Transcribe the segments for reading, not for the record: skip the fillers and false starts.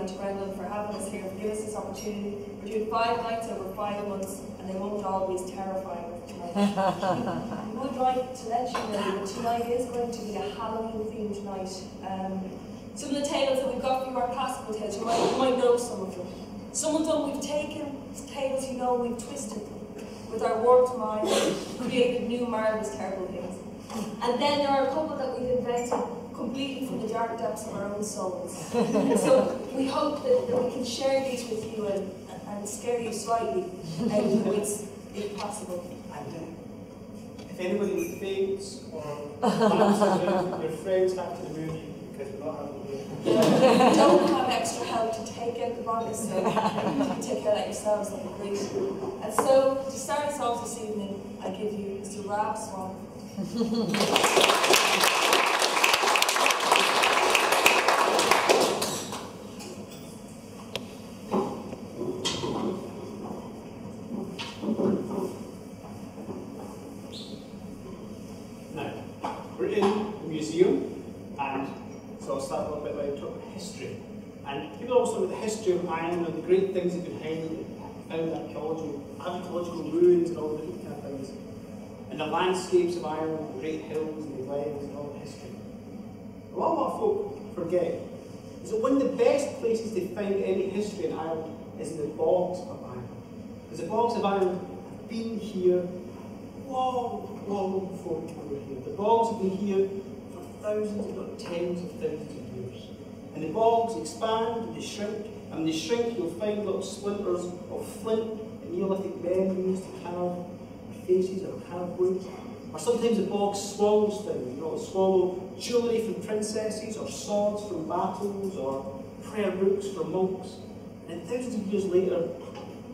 and to Brendan for having us here, for giving us this opportunity. We're doing 5 nights over 5 months, and they won't all be as terrifying as tonight. I would like to let you know that tonight is going to be a Halloween-themed night. Some of the tales that we've got for you are classical tales. You might know some of them. Some of them we've taken, tales you know, we've twisted them with our warped mind, created new, marvellous, terrible things. And then there are a couple that we've invented completely from the dark depths of our own souls. So we hope that we can share these with you and scare you slightly out of the wits, if possible. And if anybody faints or bounces, your friends have to remove you because we're not having a game. We don't have extra help to take out the bodies, so you can take care of that yourselves, that'd be great. And so, to start us off this evening, I give you Mr. Rab Swannock. Now, we're in the museum, and so I'll start a little bit by talking about history. And people always talk about the history of Ireland and the great things that behind found archaeological ruins and all the different kind of things. And the landscapes of Ireland, the great hills and the glens and all the history. But what folk forget is that one of the best places to find any history in Ireland is in the bogs of Ireland. Because the bogs of Ireland have been here long, long before we were here. The bogs have been here for thousands, if not tens of thousands of years. And the bogs expand and they shrink. And when they shrink, you'll find little splinters of flint and Neolithic men used to carve faces or carve wood. Or sometimes the bog swallows things. You know, it'll swallow jewellery from princesses, or swords from battles, or prayer books from monks. And then thousands of years later,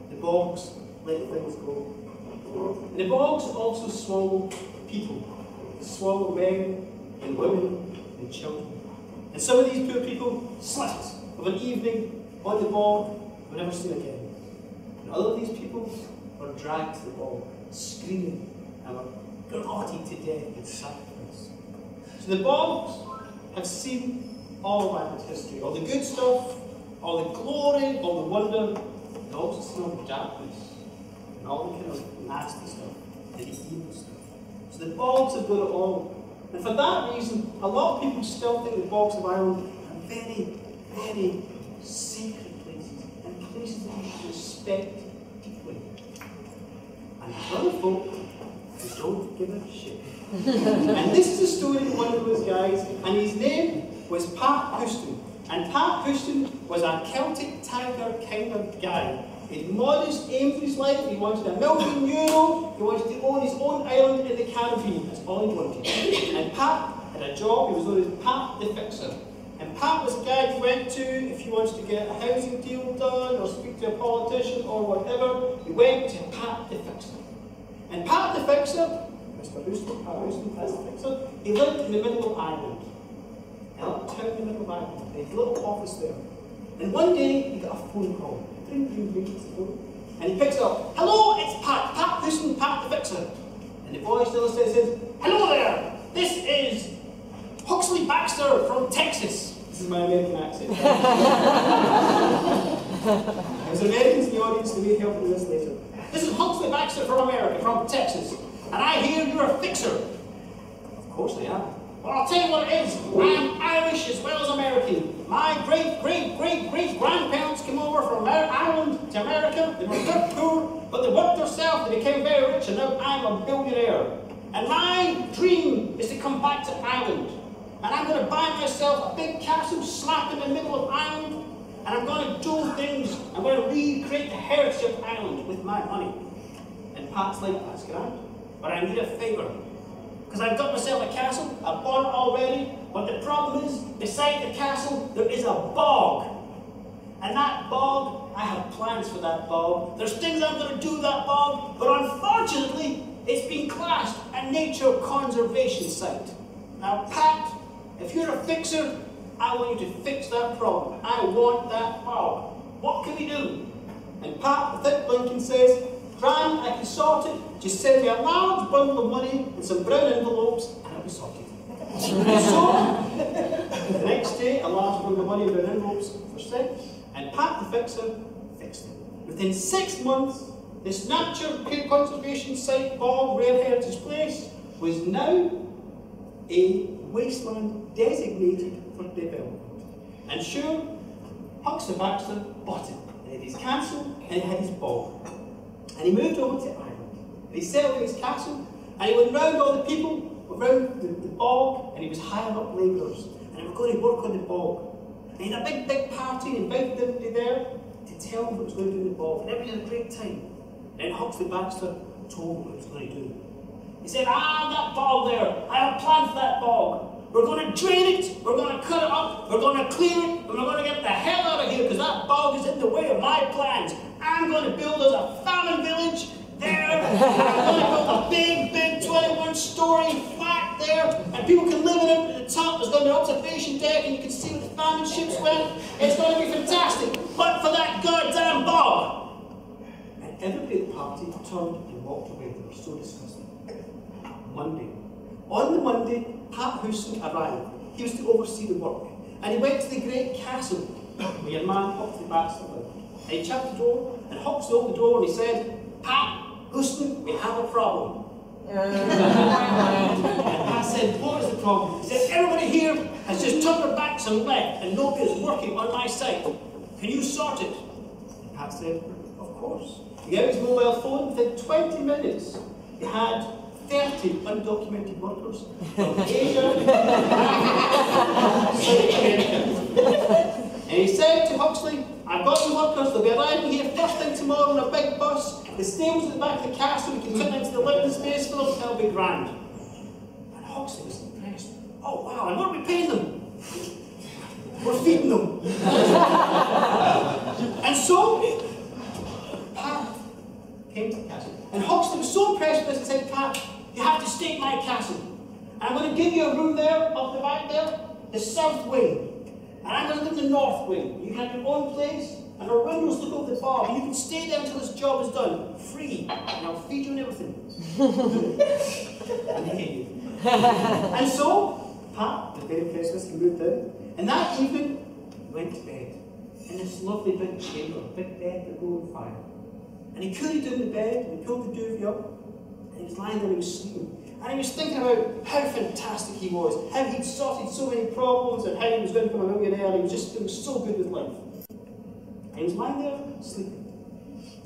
the bogs let things go. And the bogs also swallow people. They swallow men and women and children. And some of these poor people slipped of an evening on the bog, were never seen again. And all of these people were dragged to the bog, screaming, and were garroted to death in sacrifice. So the bogs have seen all of Ireland's history, all the good stuff, all the glory, all the wonder, and also seen all the darkness, and all the kind of nasty stuff, and the evil stuff. So the bogs have got it all. And for that reason, a lot of people still think the bogs of Ireland are very, very sacred places, and places that you should respect deeply. And other folk who don't give a shit. And this is a story of one of those guys, and his name was Pat Houston. And Pat Houston was a Celtic Tiger kind of guy. He had modest aims in his life. He wanted €1 million. He wanted to own his own island in the Caribbean. That's all he wanted. And Pat had a job. He was known as Pat the Fixer. And Pat was a guy you went to if you wanted to get a housing deal done or speak to a politician or whatever. You went to Pat the Fixer. And Pat the Fixer, Mr. Houston, Pat Houston, Pat the Fixer, he lived in the middle of Ireland. A little town in the middle of Ireland. He had a little office there. And one day he got a phone call. And he picks it up. Hello, it's Pat Houston, Pat the Fixer. And the voice still says, hello there, this is Huxley Baxter from Texas. This is my American accent. There's Americans in the audience who may help with this later. This is Huxley Baxter from America, from Texas. And I hear you're a fixer. Of course I am. Well, I'll tell you what it is. I'm Irish as well as American. My great-great-great-great-grandparents came over from Ireland to America. They were dirt poor, but they worked themselves. They became very rich, and now I'm a billionaire. And my dream is to come back to Ireland. And I'm going to buy myself a big castle slap in the middle of Ireland. And I'm going to do things. I'm going to recreate the heritage of Ireland with my money. And Pat's like, that's grand, but I need a favour. Because I've got myself a castle, I've bought it already, but the problem is, beside the castle, there is a bog. And that bog, I have plans for that bog. There's things I'm going to do with that bog, but unfortunately, it's been classed a nature conservation site. Now, Pat, if you're a fixer, I want you to fix that problem. I want that bog. What can we do? And Pat, without blinking, says, Gran, I can sort it. Just send me a large bundle of money and some brown envelopes, and it'll be sorted. So, the next day, a large bundle of money and brown envelopes were sent. And Pat the fixer fixed it. Within 6 months, this nature conservation site, bog, rare heritage place, was now a wasteland designated for development. And sure, Huxley Baxter bought it. It had his castle and it had his bog. And he moved over to Ireland. And he settled in his castle and he went round all the people, around the bog, and he was hiring up labourers. And they were going to work on the bog. And he had a big party and invited everybody there to tell them what he was going to do in the bog. And everybody had a great time. And then Huxley Baxter told them what he was going to do. He said, that bog there, I have planned for that bog. We're going to drain it, we're going to cut it up, we're going to clear it, and we're going to get the hell out of here because that bog is in the way of my plans. I'm going to build us a famine village there, and I'm going to build a big 21-story flat there, and people can live in it at the top. There's going to be an observation deck, and you can see where the famine ships went. It's going to be fantastic, but for that goddamn bog. And everybody at the party turned and walked away. They were so disgusted. Monday. On the Monday, Pat Hewson arrived. He was to oversee the work. And he went to the great castle where your man Huxley Baxter lived. And he chapped the door, and Huxley opened the door and he said, Pat Hewson, we have a problem. And Pat said, what is the problem? He said, everybody here has just turned their backs and left, and nobody is working on my site. Can you sort it? And Pat said, of course. He got his mobile phone. Within 20 minutes, he had 30 undocumented workers from Asia and he said to Huxley, I've got the workers, they'll be arriving here first thing tomorrow on a big bus. The stables at the back of the castle, we can turn into the living space for them, it'll be grand. And Huxley was impressed. Oh wow, and what are we paying them? We're feeding them. And so, Pat came to the castle. And Huxley was so impressed with this, he said, Pat, you have to stay at my castle. And I'm going to give you a room there, up the back there, the south wing. And I'm going to live in the north wing. You can have your own place, and our windows look over the bar. And you can stay there until this job is done, free. And I'll feed you and everything. And they hate you. And so, Pat was very impressed with this, he moved in. And that evening, he went to bed. In this lovely big chamber, big bed with a glowing fire. And he cooled down the bed, and he pulled the duvet up, and he was lying there and he was sleeping. And he was thinking about how fantastic he was, how he'd sorted so many problems, and how he was going to become a millionaire, and he was just feeling so good with life. And he was lying there, sleeping.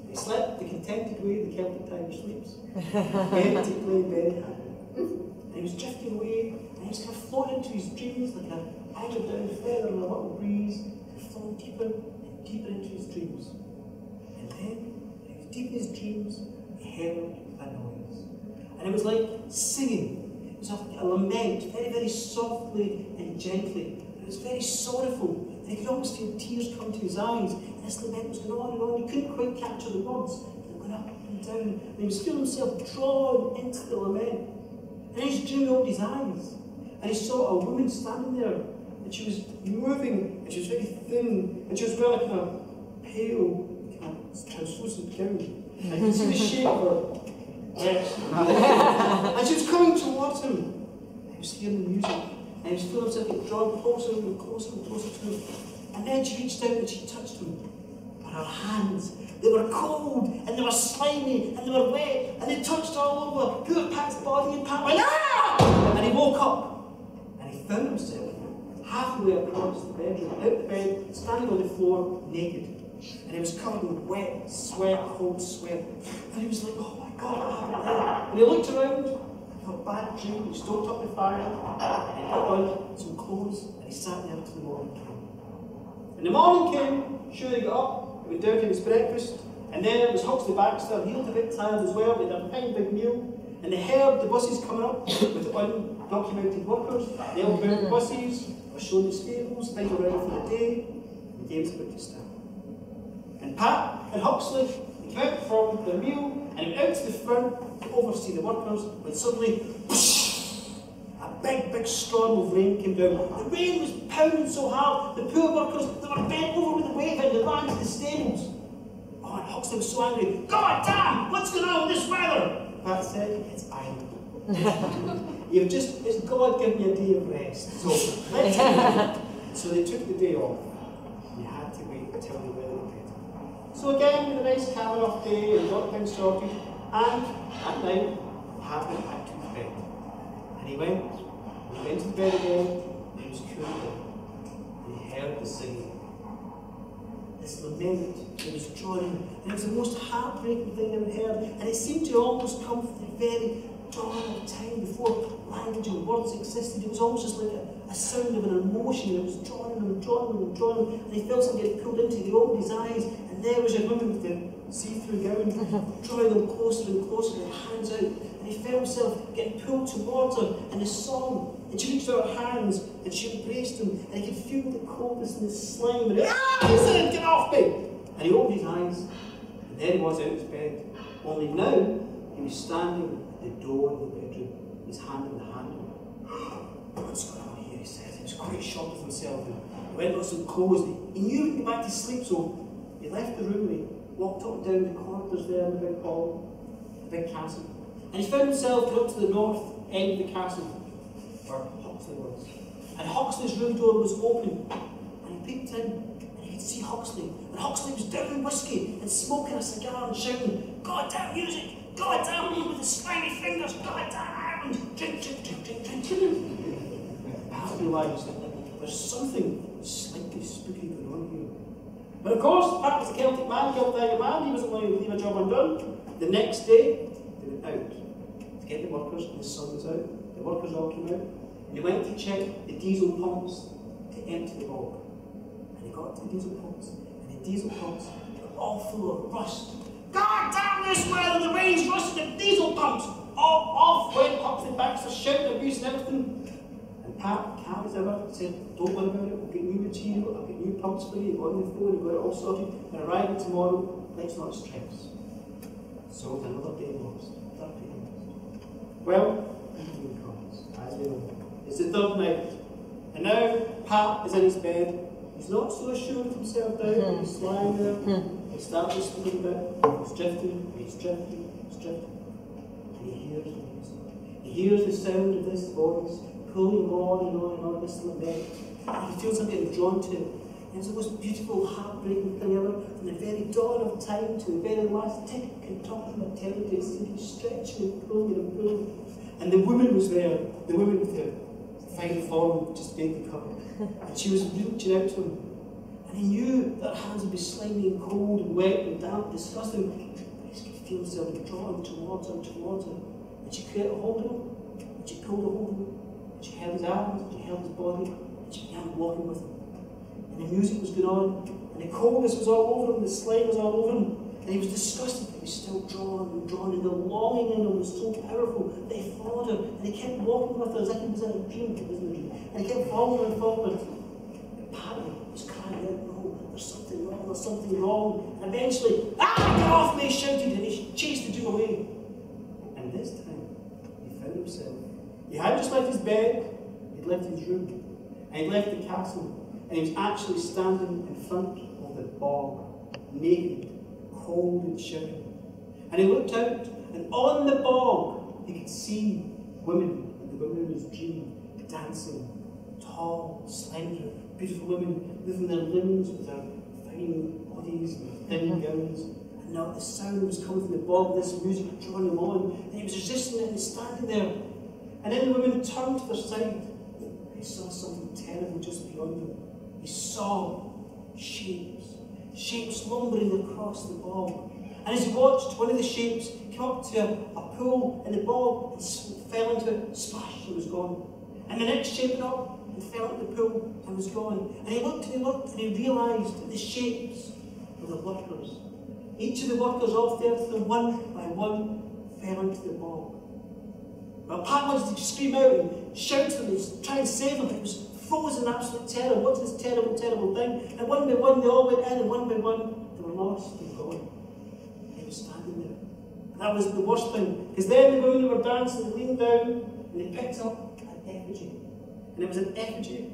He slept the contented way the Celtic tiger sleeps. Empty, plain, very happy. And he was drifting away, and he was kind of floating into his dreams like an eider down feather in a little breeze, and falling deeper and deeper into his dreams. And then, deep in his dreams, he heard a noise. And it was like singing. It was a lament, very, very softly and gently. It was very sorrowful. And he could almost feel tears come to his eyes. And this lament was going on and on. He couldn't quite capture the words. They were going up and down. And he was feeling himself drawn into the lament. And his dream opened his eyes. And he saw a woman standing there. And she was moving. And she was very thin. And she was wearing like a pale, translucent gown. I could see the shape of her breast. And she was coming towards him. And he was hearing the music. And he was feeling himself get drawn closer and closer and closer to him. And then she reached out and she touched him. But her hands, they were cold and they were slimy and they were wet and they touched all over poor Pat's body, and Pat went, ah! And he woke up and he found himself halfway across the bedroom, out the bed, standing on the floor, naked. And he was covered in wet sweat, cold sweat. And he was like, oh my God, what happened there? And he looked around, he got a bad dream, he stoked up the fire, and he put on some clothes, and he sat there until the morning came. And the morning came, sure he got up, he went down to his breakfast, and then it was Huxley Baxter. He looked a bit tired as well, they had a fine big meal. And they heard the buses coming up with the undocumented workers. They all about the buses, were showing the stables, things were ready for the day, and the game's about to start. And Pat and Huxley came out from their meal and went out to the front to oversee the workers when suddenly whoosh, a big storm of rain came down. The rain was pounding so hard, the poor workers, they were bent over with the wave and they ran to the stables. Oh, and Huxley was so angry. God damn, what's going on with this weather? Pat said, it's Ireland. It's God giving you a day of rest. So let's go. So they took the day off. They had had to wait until they were in bed. So again, with a nice calm off day, and got things sorted, and at night, Pat went back to his bed. And he went to bed again, and he was cool again. And he heard the singing. This lament, it was joining, and it was the most heartbreaking thing I've ever heard, and it seemed to almost come from the very dawn of time before language and words existed. It was almost just like a sound of an emotion. It was drawing him and drawing him and drawing him, and he felt something getting pulled into. He opened his eyes, and there was a woman with a see-through gown, drawing him closer and closer, with her hands out, and he felt himself getting pulled towards her in a song. And she reached out her hands, and she embraced him, and he could feel the coldness and the slime, and he said, "Get off me!" And he opened his eyes, and there he was out of his bed. Only now, he was standing at the door of the bedroom, his hand on the handle. "What's going on here?" he said. He was quite shocked with himself, and he went and got some clothes. He knew he would go back to sleep, so he left the room, and he walked up and down the corridors there in the big hall, the big castle. And he found himself going up to the north end of the castle, where Huxley was. And Huxley's room door was open, and he peeked in, and he could see Huxley. And Huxley was drinking whiskey and smoking a cigar and shouting, "God damn music! God damn me with the slimy fingers! God damn! Drink, drink, drink, drink, drink, drink!" Pat realised that there's something slightly spooky going on here. But of course, Pat was a Celtic man, Celtic man. He wasn't going to leave a job undone. The next day, they went out to get the workers, and the sun was out. The workers all came out, and they went to check the diesel pumps to empty the bog. And they got to the diesel pumps, and the diesel pumps were all full of rust. "God damn this weather, the rain's rusted the diesel pumps!" Off went Huxley Baxter, shouting abuse and everything. And Pat, calm as ever, said, "Don't worry about it, we'll get new material, I'll get new pumps for you, you've got on the phone, you've got it all sorted, and arriving tomorrow, let's not stress." So another day lost, third day lost. Well, evening comes, as we know. It's the third night, and now Pat is in his bed. He's not so assured of himself now, he's lying there. He starts to sleep a bit, he's drifting, he's drifting, he's drifting. And he hears the music. He hears the sound of this voice pulling on and on and on this lament. And he feels him getting drawn to it. And it's the most beautiful, heartbreaking thing ever. From the very dawn of time to the very last tick and tock of eternity, it seemed to be stretching and pulling and pulling. And the woman was there, the woman with her fine form, just vaguely covered. And she was reaching out to him. And he knew that her hands would be slimy and cold and wet and damp, disgusting. But he could feel himself drawn towards her and towards her. And she caught a hold of him, and she pulled a hold of him, and she held his arms, and she held his body, and she began walking with him. And the music was going on, and the coldness was all over him, the slime was all over him. And he was disgusted, but he was still drawn, and the longing in him was so powerful that he followed her, and he kept walking with her as if he was in a dream, it wasn't a dream. And he kept following her and following her. And Paddy was crying out, "No, there's something wrong, there's something wrong." And eventually, "Get off me!" he shouted, and he chased the Jew away. And this time, he found himself. He had just left his bed, he'd left his room, and he'd left the castle, and he was actually standing in front of the bog, naked, cold and shivering. And he looked out, and on the bog, he could see women, the women in his dream, dancing, tall, slender, beautiful women, moving their limbs with their fine bodies and thin gowns. And now the sound was coming from the bog, this music drawing him on, and he was resisting it and standing there. And then the women turned to their side. He saw something terrible just beyond them. He saw shapes lumbering across the bog. And as he watched, one of the shapes came up to a pool in the bog and fell into it, splash, and was gone. And the next shape went up and fell into the pool and was gone. And he looked and he realised that the shapes were the workers. Each of the workers, all 30 of them, one by one, fell into the bog. Well, Pat wanted to scream out and shout to them and try and save them, but he was frozen in absolute terror. What's this terrible, terrible thing? And one by one, they all went in, and one by one, they were lost and gone. And he was standing there. And that was the worst thing, because then the women who were dancing, they leaned down, and they picked up an effigy. And it was an effigy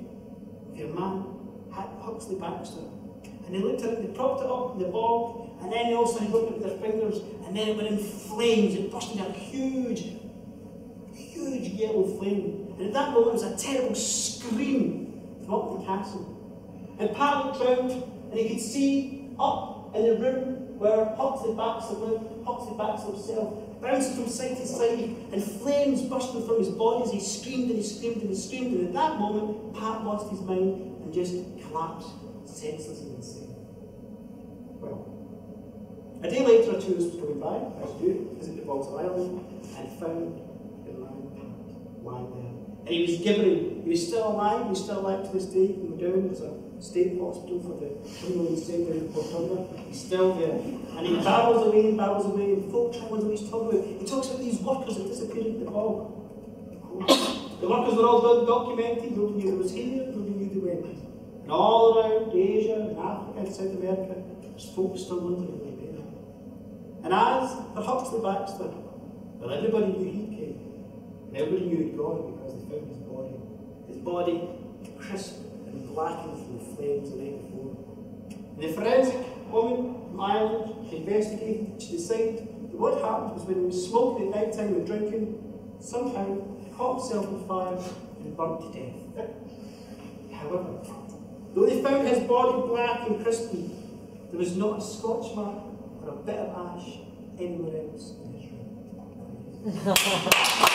of a man, Huxley Baxter. And they looked at it, they propped it up in the bog, and then they all started looking at their fingers, and then it went in flames. It burst into a huge yellow flame. And at that moment, there was a terrible scream from up the castle. And Pat looked round, and And he could see up in the room where Huxley Baxter lived, Huxley Baxter himself, bouncing from side to side, and flames bursting from his body as he screamed and he screamed and he screamed. And at that moment, Pat lost his mind and just collapsed, senseless and insane. Well, a day later, a tourist was coming by, as you do, visited Walter Island, and found the man lying there. And he was gibbering. He was still alive. He was still alive to this day. He went down. There's a state hospital for the criminal insane down in Portugal. He's still there. And he babbles away and babbles away. And folk try to wonder what he's talking about. He talks about these workers that disappeared in the bog. The workers were all documented. Nobody knew it was here. Nobody knew they went. And all around Asia and Africa and South America, there's folks still wondering where they are. And as for Huxley Baxter, well, everybody knew he came. And everybody knew he'd gone because they found his body. His body crisp and blackened from the flames the night before. And the forensic woman from Ireland investigated. She decided that what happened was when he was smoking at night time and drinking, somehow caught himself on fire and burnt to death. However, though they found his body black and crispy, there was not a scotch mark or a bit of ash anywhere else in his room.